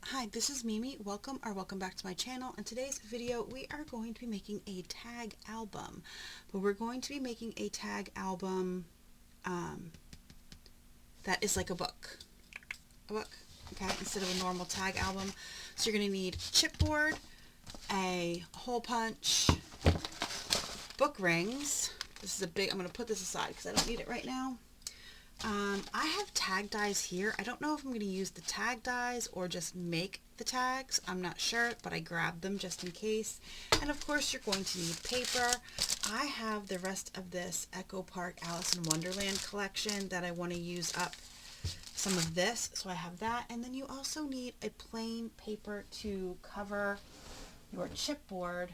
Hi, this is Mimi. Welcome back to my channel. In today's video, we are going to be making a tag album. But we're going to be making a tag album that is like a book. Okay, instead of a normal tag album. So you're going to need chipboard, a hole punch, book rings. This is a big, I'm going to put this aside because I don't need it right now. I have tag dies here. I don't know if I'm going to use the tag dies or just make the tags. I'm not sure, but I grabbed them just in case. And of course, you're going to need paper. I have the rest of this Echo Park Alice in Wonderland collection that I want to use up some of this. So I have that. And then you also need a plain paper to cover your chipboard.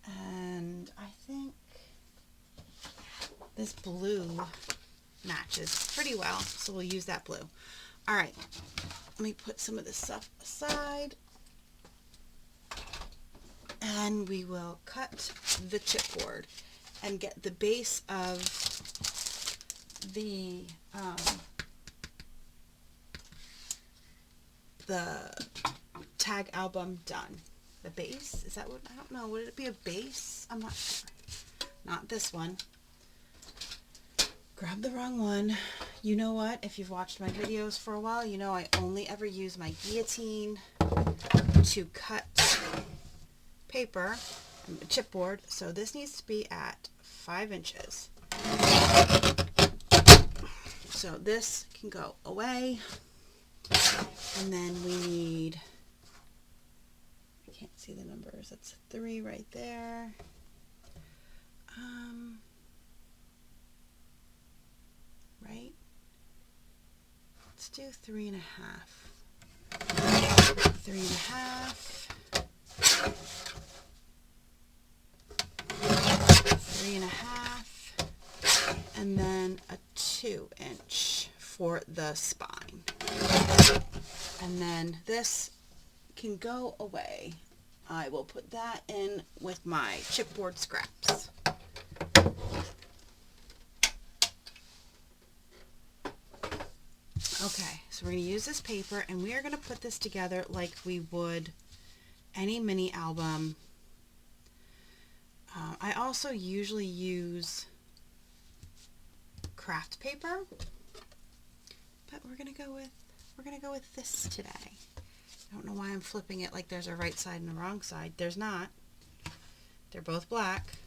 And I think this blue matches pretty well, so we'll use that blue. All right, let me put some of this stuff aside and we will cut the chipboard and get the base of the tag album done. The base, is that what, I don't know, would it be a base? I'm not sure. Not this one. Grab the wrong one. You know what? If you've watched my videos for a while, you know I only ever use my guillotine to cut paper, chipboard. So this needs to be at 5 inches. So this can go away. And then we need, I can't see the numbers. That's 3 right there. Right? Let's do 3.5. 3.5. 3.5. And then a 2-inch for the spine. And then this can go away. I will put that in with my chipboard scraps. Okay, so we're going to use this paper and we are going to put this together like we would any mini album. I also usually use craft paper, but we're going to go with this today. I don't know why I'm flipping it like there's a right side and a wrong side. There's not. They're both black.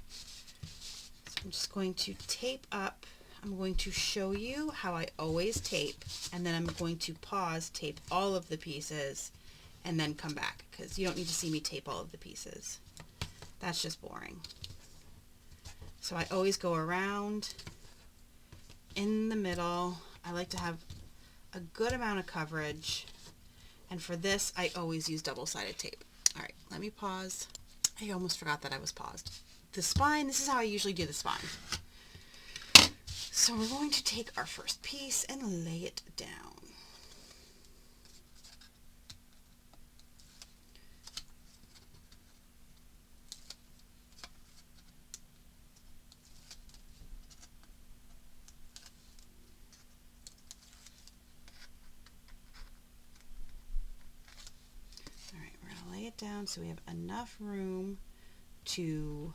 So I'm just going to tape up. I'm going to show you how I always tape, and then I'm going to pause, tape all of the pieces, and then come back, because you don't need to see me tape all of the pieces. That's just boring. So I always go around in the middle. I like to have a good amount of coverage, and for this I always use double-sided tape. All right, let me pause. I almost forgot that I was paused. The spine, this is how I usually do the spine. So we're going to take our first piece and lay it down. All right, we're going to lay it down so we have enough room to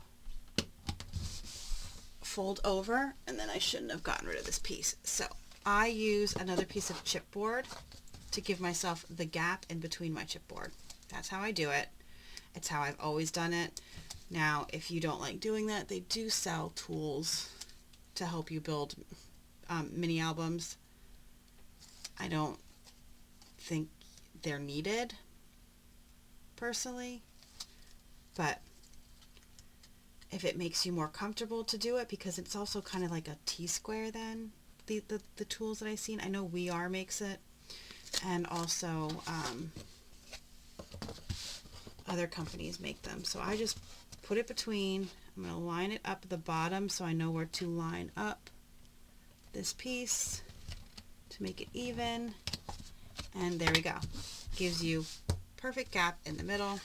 fold over, and then I shouldn't have gotten rid of this piece. So I use another piece of chipboard to give myself the gap in between my chipboard. That's how I do it. It's how I've always done it. Now, if you don't like doing that, they do sell tools to help you build mini albums. I don't think they're needed, personally, but if it makes you more comfortable to do it, because it's also kind of like a T-square then, the tools that I've seen. I know We Are makes it, and also other companies make them. So I just put it between. I'm going to line it up at the bottom so I know where to line up this piece to make it even, and there we go. Gives you perfect gap in the middle,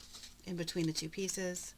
in between the two pieces.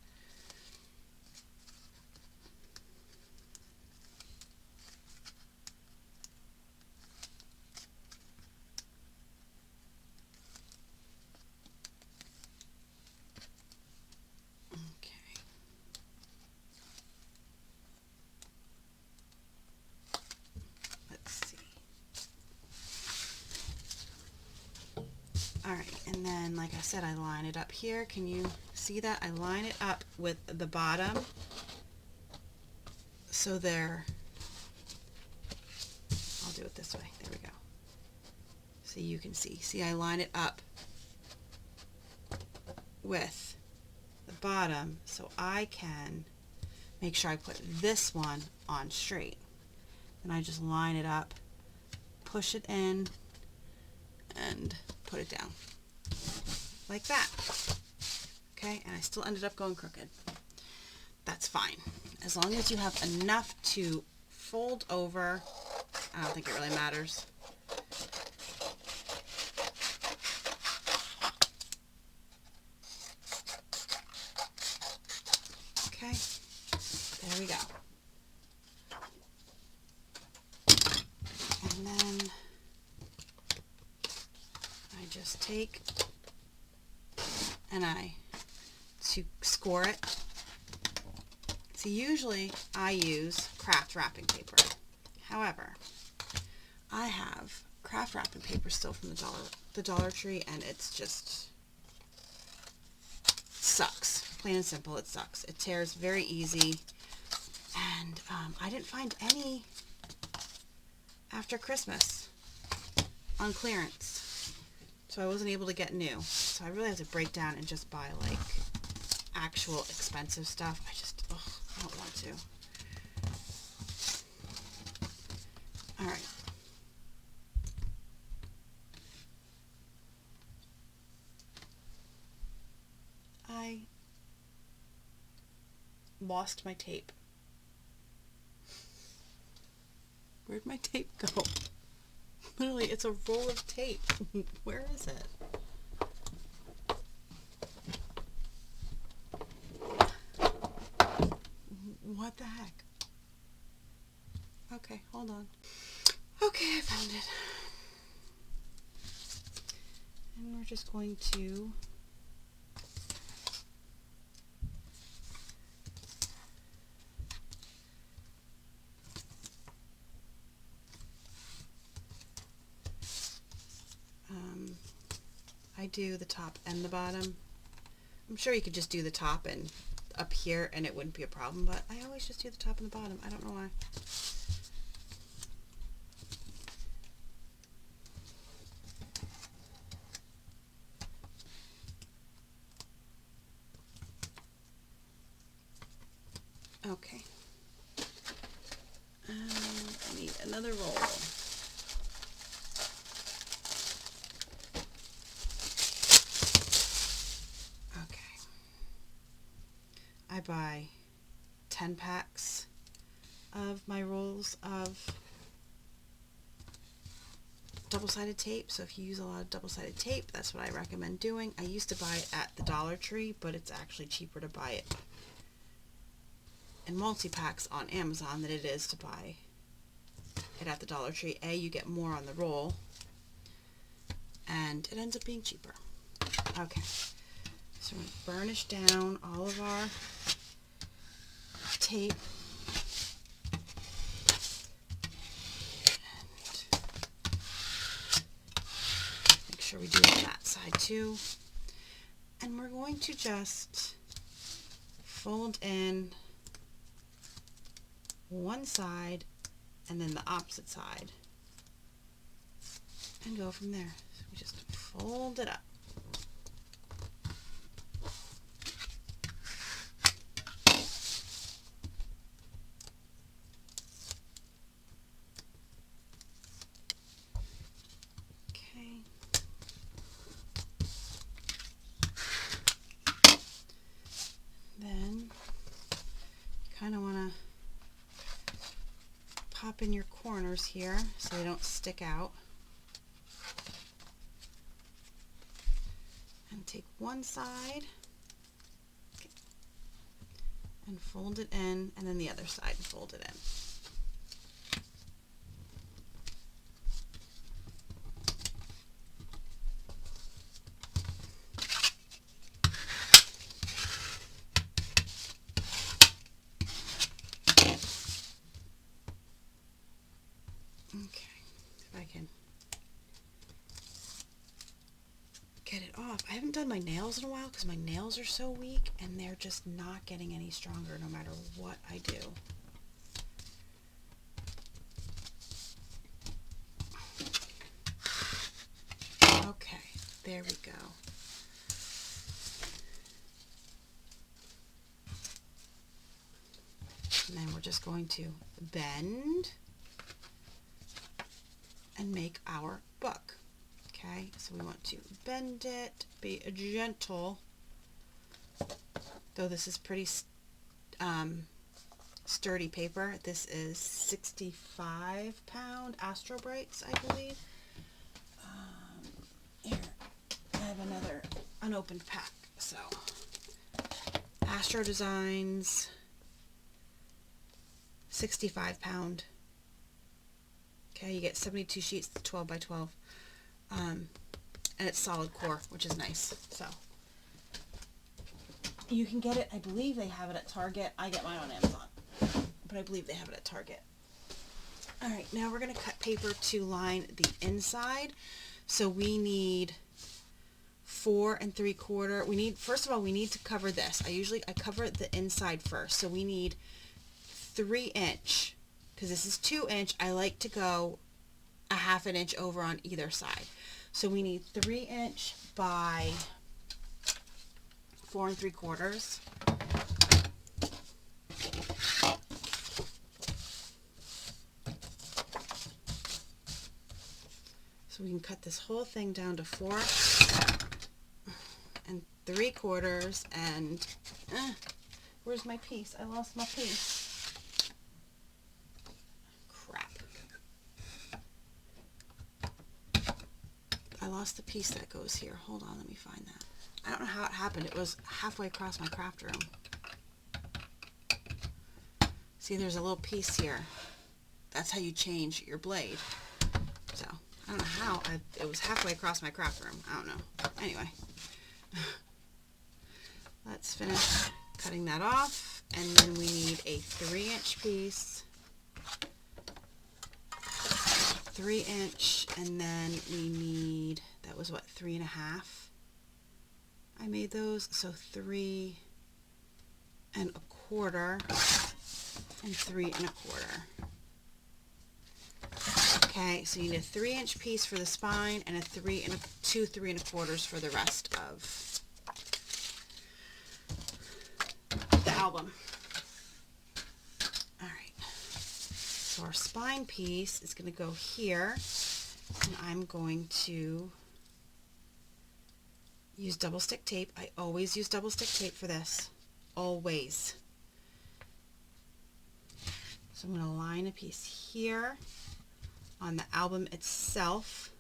Alright, and then like I said, I line it up here. Can you see that? I line it up with the bottom so they're, I'll do it this way. There we go. So you can see. See, I line it up with the bottom so I can make sure I put this one on straight. Then I just line it up, push it in, and put it down. Like that. Okay, and I still ended up going crooked. That's fine. As long as you have enough to fold over, I don't think it really matters. Okay, there we go. And then I just take and to score it. See, usually I use craft wrapping paper. However, I have craft wrapping paper still from the Dollar Tree, and it's just sucks. Plain and simple, it sucks. It tears very easy, and I didn't find any after Christmas on clearance, so I wasn't able to get new. So I really have to break down and just buy like actual expensive stuff. I don't want to. Alright. I lost my tape. Where'd my tape go? Literally, it's a roll of tape. Where is it? What the heck? Okay, hold on. Okay, I found it. And we're just going to I do the top and the bottom. I'm sure you could just do the top and up here and it wouldn't be a problem, but I always just do the top and the bottom. I don't know why. Okay. I need another roll. Okay. I buy 10 packs of my rolls of double-sided tape. So if you use a lot of double-sided tape, that's what I recommend doing. I used to buy it at the Dollar Tree, but it's actually cheaper to buy it in multi-packs on Amazon than it is to buy it at the Dollar Tree. A, you get more on the roll, and it ends up being cheaper. Okay, so we're going to burnish down all of our tape. And make sure we do it on that side too. And we're going to just fold in one side and then the opposite side and go from there. So we just fold it up. Okay. Then you kind of want to pop in your corners here so they don't stick out. And take one side and fold it in, and then the other side and fold it in. Okay, if I can get it off. I haven't done my nails in a while because my nails are so weak and they're just not getting any stronger no matter what I do. Okay, there we go. And then we're just going to bend and make our book. Okay, so we want to bend it, be gentle, though this is pretty sturdy paper. This is 65-pound Astro Brights, I believe. Here, I have another unopened pack. So, Astro Designs, 65-pound. Okay, you get 72 sheets, 12 by 12. And it's solid core, which is nice. So you can get it, I believe they have it at Target. I get mine on Amazon, but I believe they have it at Target. All right, now we're going to cut paper to line the inside. So we need 4 3/4. We need, first of all, we need to cover this. I cover the inside first. So we need 3 inch, because this is 2 inch. I like to go a 1/2 inch over on either side. So we need 3 inch by 4 3/4. So we can cut this whole thing down to 4 3/4 and where's my piece? I lost my piece. Crap. I lost the piece that goes here. Hold on, let me find that. I don't know how it happened. It was halfway across my craft room. See, there's a little piece here. That's how you change your blade. So, I don't know how. It was halfway across my craft room. I don't know. Anyway. Let's finish cutting that off. And then we need a 3 inch piece. 3 inch, and then we need, that was what, 3 1/2. I made those, so 3 1/4 and 3 1/4. Okay, so you need a 3 inch piece for the spine and a 3 1/4 for the rest of the album. So our spine piece is going to go here, and I'm going to use double stick tape. I always use double stick tape for this. Always. So I'm going to line a piece here on the album itself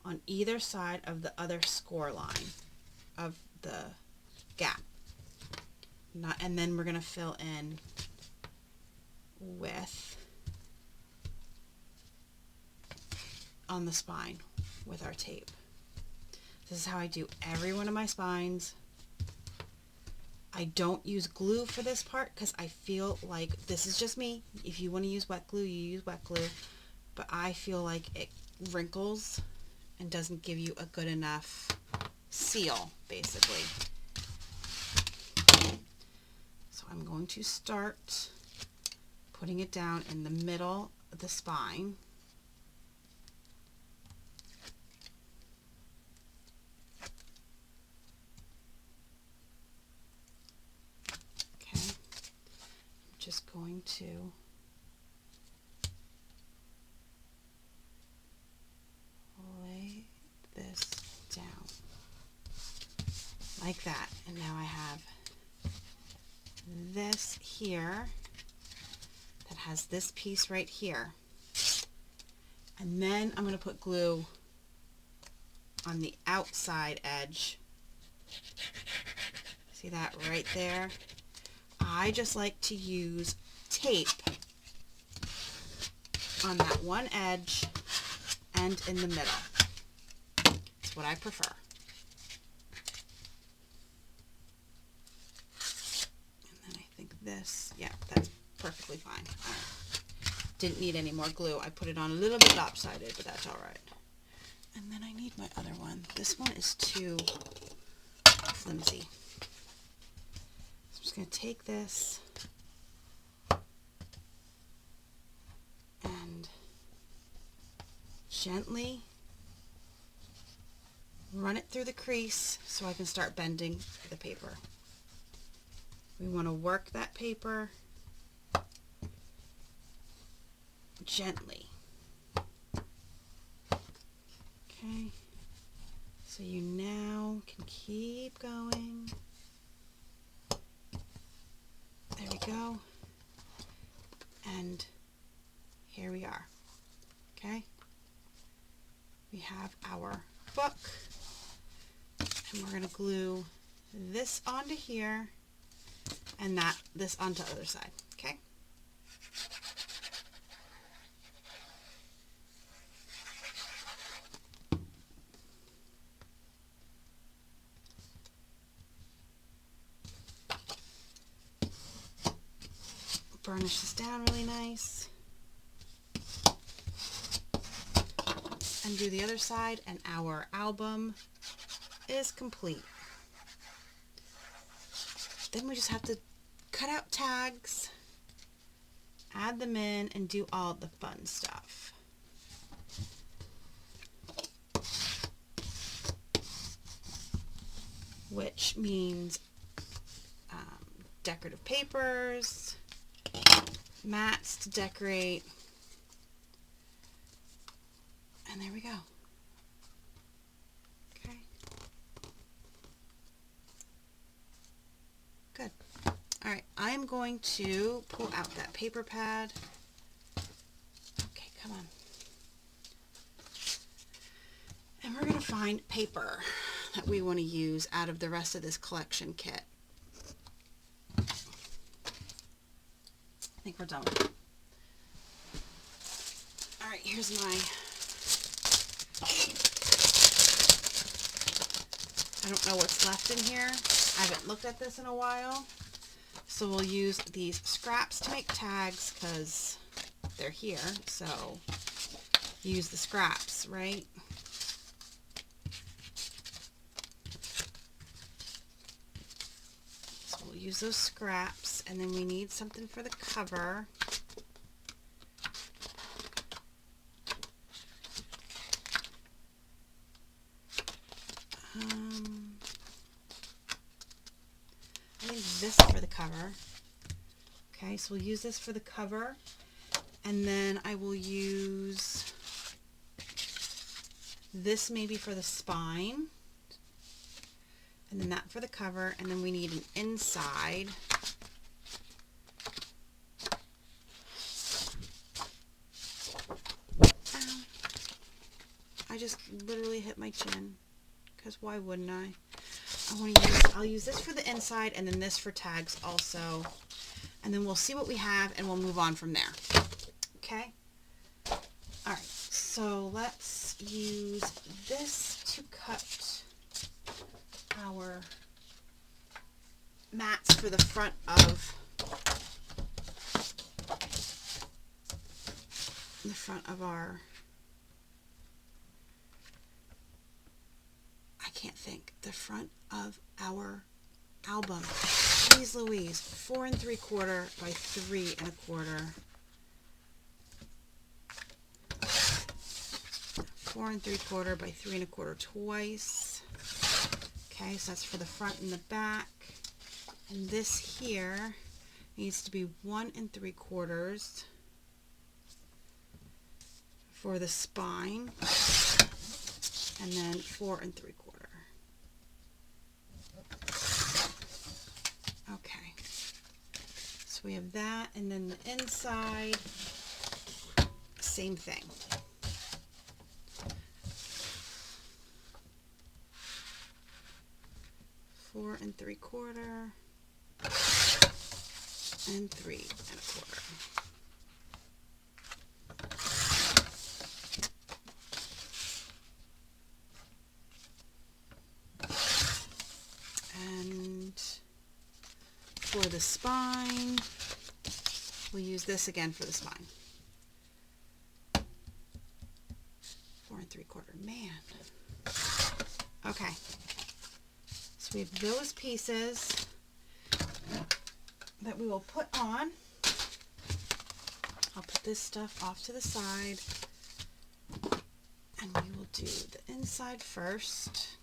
on either side of the other score line of the gap. And then we're going to fill in with on the spine with our tape. This is how I do every one of my spines. I don't use glue for this part because I feel like, this is just me, if you want to use wet glue, you use wet glue, but I feel like it wrinkles and doesn't give you a good enough seal, basically. So I'm going to start putting it down in the middle of the spine. Just going to lay this down like that, and now I have this here that has this piece right here, and then I'm going to put glue on the outside edge. See that right there? I just like to use tape on that one edge and in the middle. That's what I prefer. And then I think this, yeah, that's perfectly fine. All right. Didn't need any more glue. I put it on a little bit lopsided, but that's all right. And then I need my other one. this one is too flimsy. So I'm just going to take this and gently run it through the crease so I can start bending the paper. We want to work that paper gently. Okay, so you now can keep going. There we go. And here we are. Okay, we have our book, and we're going to glue this onto here and this onto the other side. Okay. Burnish this down really nice. And do the other side, and our album is complete. Then we just have to cut out tags, add them in, and do all the fun stuff. Which means decorative papers, mats to decorate, and there we go. Okay. Good. Alright, I'm going to pull out that paper pad. Okay, come on. And we're going to find paper that we want to use out of the rest of this collection kit. I think we're done with it. Alright, here's my... I don't know what's left in here. I haven't looked at this in a while. So we'll use these scraps to make tags because they're here. So use the scraps, right? So we'll use those scraps, and then we need something for the cover. I think this for the cover. Okay, so we'll use this for the cover, and then I will use this maybe for the spine, and then that for the cover, and then we need an inside. I just literally hit my chin, because why wouldn't I? I'll use this for the inside, and then this for tags also. And then we'll see what we have, and we'll move on from there. Okay? Alright, so let's use this to cut our mats for the front of our... the front of our album. Jeez Louise, 4 3/4 by 3 1/4. 4 3/4 by 3 1/4 twice. Okay, so that's for the front and the back. And this here needs to be 1 3/4 for the spine, and then 4 3/4. Okay, so we have that, and then the inside, same thing. Four 3/4 and 3 1/4. And for the spine, we'll use this again for the spine. 4 3/4. Man. Okay, so we have those pieces that we will put on. I'll put this stuff off to the side, and we will do the inside first.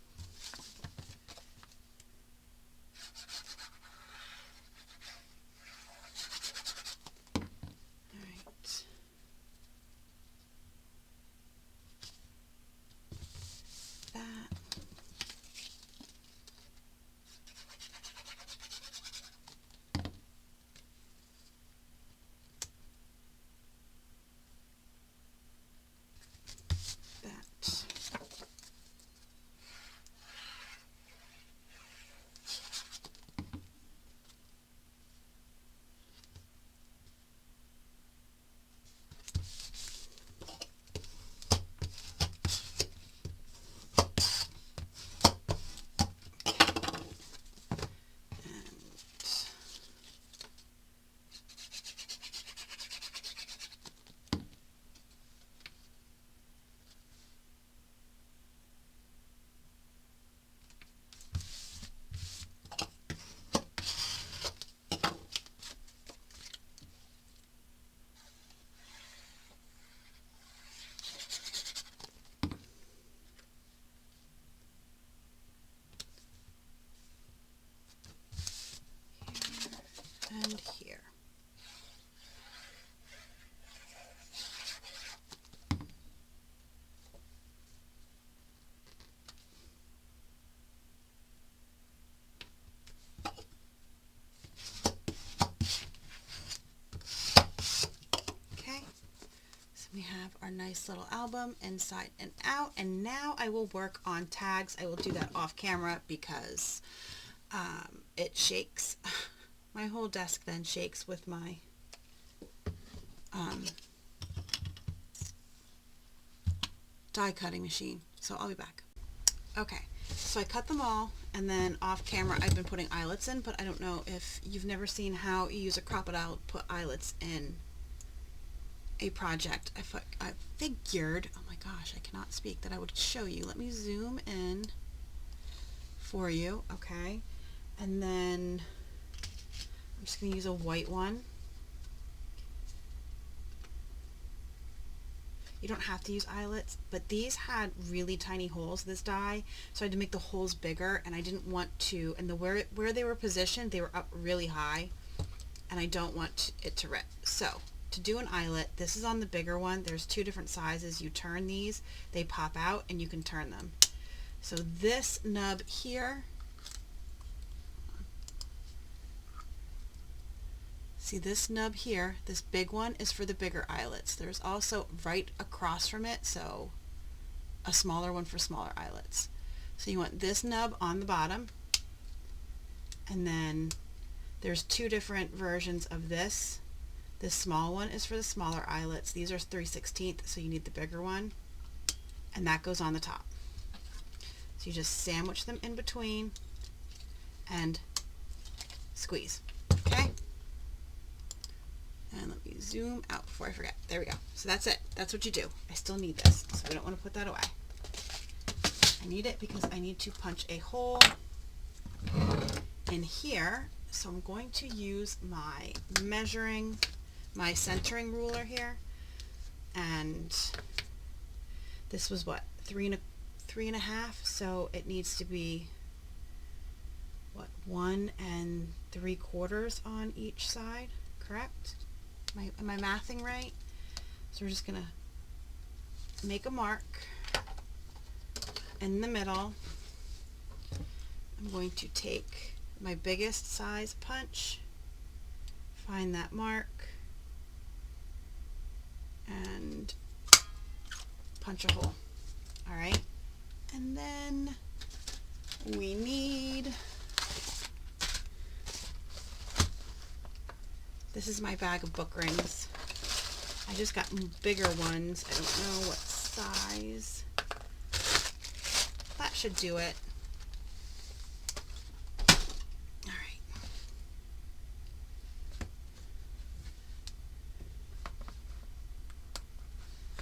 And here. Okay, so we have our nice little album inside and out, and now I will work on tags. I will do that off camera because it shakes. My whole desk then shakes with my die cutting machine. So I'll be back. Okay, so I cut them all, and then off camera I've been putting eyelets in, but I don't know if you've never seen how you use a Crop-A-Dile to put eyelets in a project. I figured, oh my gosh, I cannot speak, that I would show you. Let me zoom in for you, okay? And then I'm just going to use a white one. You don't have to use eyelets, but these had really tiny holes, this die, so I had to make the holes bigger, and I didn't want to, and where they were positioned, they were up really high, and I don't want it to rip. So, to do an eyelet, this is on the bigger one. There's two different sizes. You turn these, they pop out, and you can turn them. So this nub here, see this nub here, this big one is for the bigger eyelets. There's also right across from it, so a smaller one for smaller eyelets. So you want this nub on the bottom, and then there's two different versions of this. This small one is for the smaller eyelets. These are 3/16, so you need the bigger one, and that goes on the top. So you just sandwich them in between and squeeze, okay? And let me zoom out before I forget. There we go. So that's it. That's what you do. I still need this, so we don't want to put that away. I need it because I need to punch a hole in here. So I'm going to use my centering ruler here. And this was what? 3 1/2. So it needs to be, what, 1 3/4 on each side, correct? Am I mathing right? So we're just going to make a mark in the middle. I'm going to take my biggest size punch, find that mark, and punch a hole. Alright? And then we need, this is my bag of book rings. I just got bigger ones. I don't know what size. That should do it. Alright.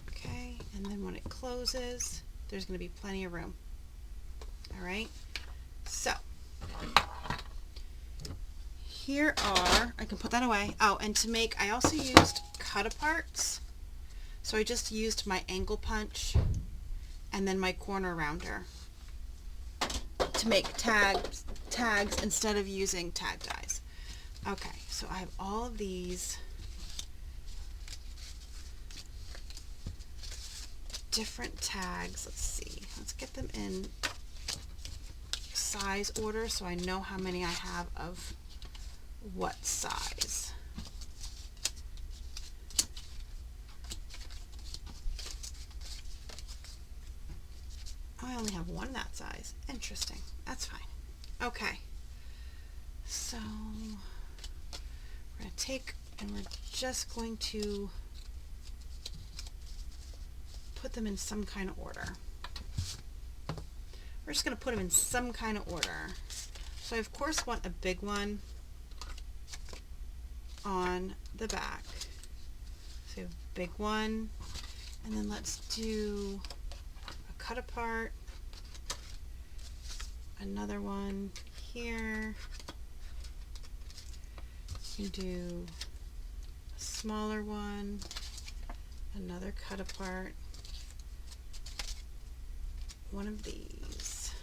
Okay, and then when it closes, there's going to be plenty of room. All right, so here are, I can put that away. Oh, and to make, I also used cut-aparts. So I just used my angle punch and then my corner rounder to make tags instead of using tag dies. Okay, so I have all of these different tags. Let's see. Let's get them in size order so I know how many I have of what size. I only have one that size. Interesting. That's fine. Okay. So we're going to take and we're just going to put them in some kind of order. We're just going to put them in some kind of order. So I of course want a big one on the back. So big one, and then let's do a cut apart, another one here. You can do a smaller one, another cut apart, one of these.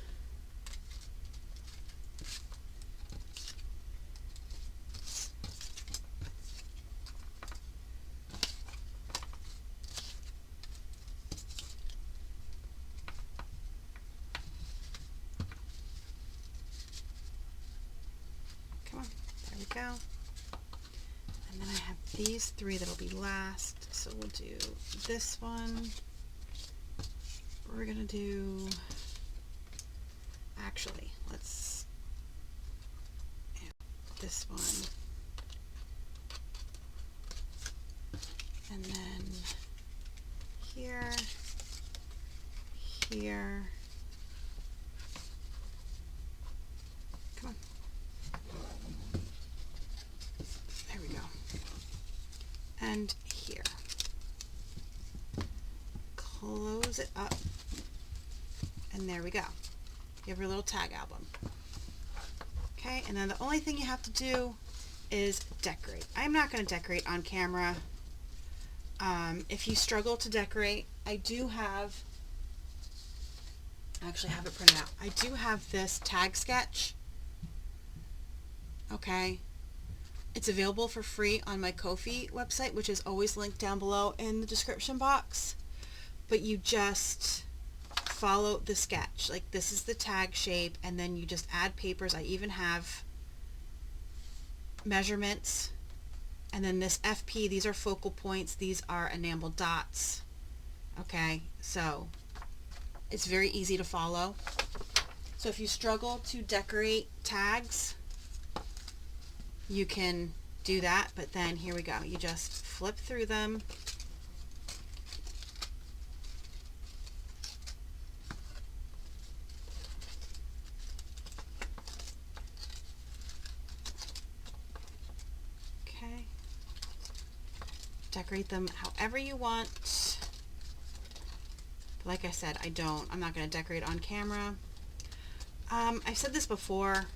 Come on, there we go. And then I have these three that'll be last. So we'll do this one. We're gonna do, actually, let's add this one. And then here, here. Come on. There we go. And here. Close it up. And there we go. You have your little tag album. Okay, and then the only thing you have to do is decorate. I'm not going to decorate on camera. If you struggle to decorate, I do have, I actually have it printed out. I do have this tag sketch. Okay. It's available for free on my Ko-fi website, which is always linked down below in the description box. But you just follow the sketch. Like, this is the tag shape, and then you just add papers. I even have measurements. And then this FP, these are focal points. These are enameled dots. Okay, so it's very easy to follow. So if you struggle to decorate tags, you can do that. But then here we go. You just flip through them. Decorate them however you want. But like I said, I'm not going to decorate on camera. I've said this before.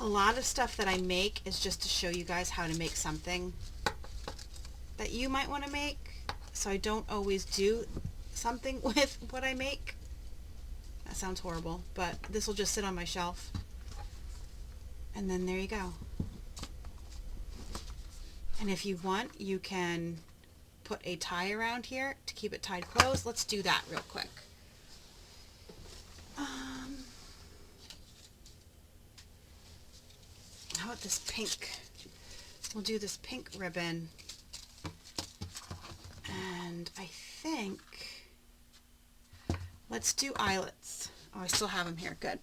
A lot of stuff that I make is just to show you guys how to make something that you might want to make. So I don't always do something with what I make. That sounds horrible, but this will just sit on my shelf. And then there you go. And if you want, you can put a tie around here to keep it tied closed. Let's do that real quick. How about this pink? We'll do this pink ribbon. And I think, let's do eyelets. Oh, I still have them here. Good.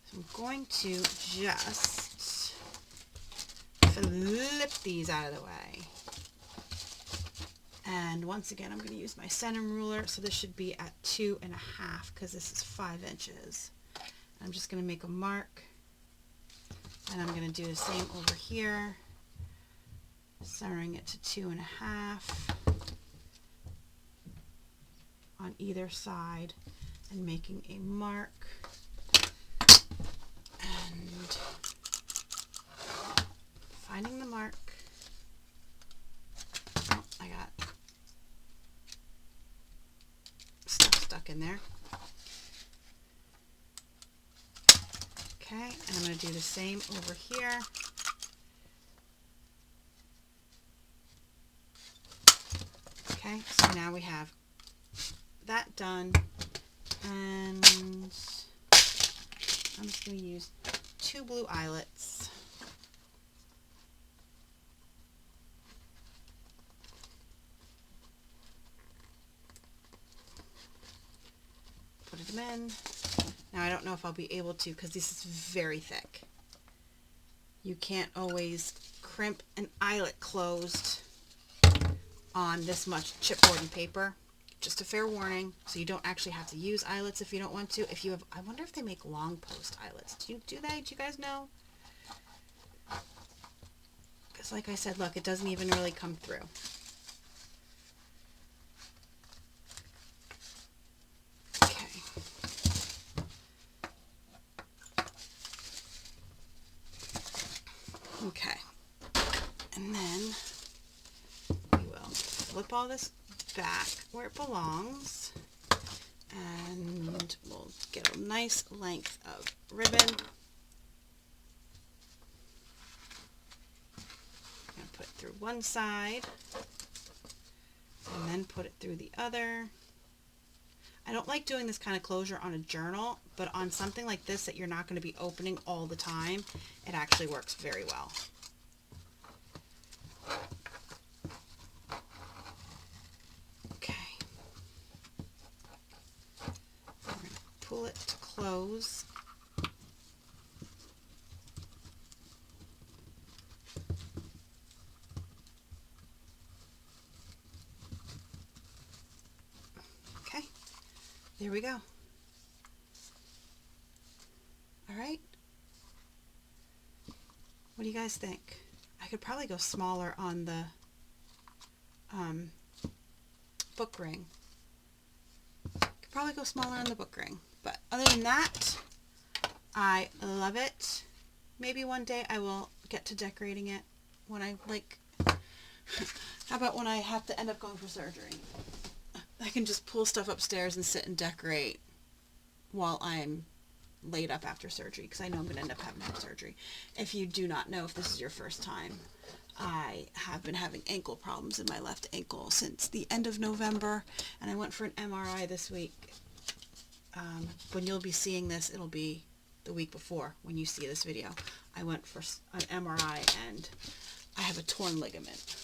So I'm going to just flip these out of the way. And once again, I'm going to use my center ruler. So this should be at 2.5 because this is 5 inches. I'm just going to make a mark. And I'm going to do the same over here. Centering it to 2.5. on either side and making a mark. And finding the mark. Oh, I got stuff stuck in there. Okay, and I'm going to do the same over here. Okay, so now we have that done, and I'm just going to use 2 blue eyelets. Put them in. Now I don't know if I'll be able to because this is very thick. You can't always crimp an eyelet closed on this much chipboard and paper. Just a fair warning, so you don't actually have to use eyelets if you don't want to. If you have, I wonder if they make long post eyelets. Do they? Do you guys know? Because like I said, look, it doesn't even really come through. Okay. Okay. And then we will flip all this back where it belongs, and we'll get a nice length of ribbon. I'm going to put it through one side and then put it through the other. I don't like doing this kind of closure on a journal, but on something like this that you're not going to be opening all the time, it actually works very well. Pull it to close. Okay, there we go. All right. What do you guys think? I could probably go smaller on the book ring. Could probably go smaller on the book ring. But other than that, I love it. Maybe one day I will get to decorating it when I, like, how about when I have to end up going for surgery? I can just pull stuff upstairs and sit and decorate while I'm laid up after surgery, because I know I'm going to end up having to have surgery. If you do not know, if this is your first time, I have been having ankle problems in my left ankle since the end of November, and I went for an MRI this week. When you'll be seeing this, it'll be the week before when you see this video. I went for an MRI and I have a torn ligament.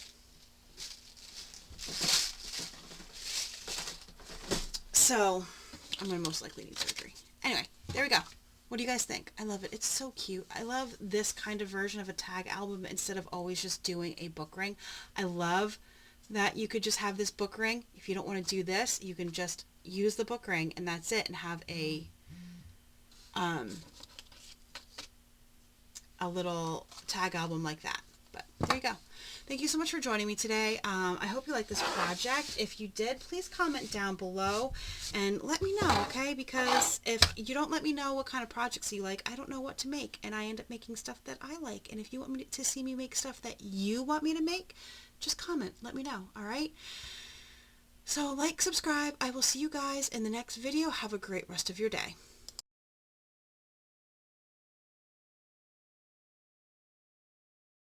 So I'm going to most likely need surgery. Anyway, there we go. What do you guys think? I love it. It's so cute. I love this kind of version of a tag album instead of always just doing a book ring. I love that you could just have this book ring. If you don't want to do this, you can just use the book ring and that's it, and have a little tag album like that. But there you go. Thank you so much for joining me today. I hope you liked this project. If you did, please comment down below and let me know, okay? Because if you don't let me know what kind of projects you like, I don't know what to make, and I end up making stuff that I like. And if you want me to see me make stuff that you want me to make, just comment. Let me know, all right? So like, subscribe. I will see you guys in the next video. Have a great rest of your day.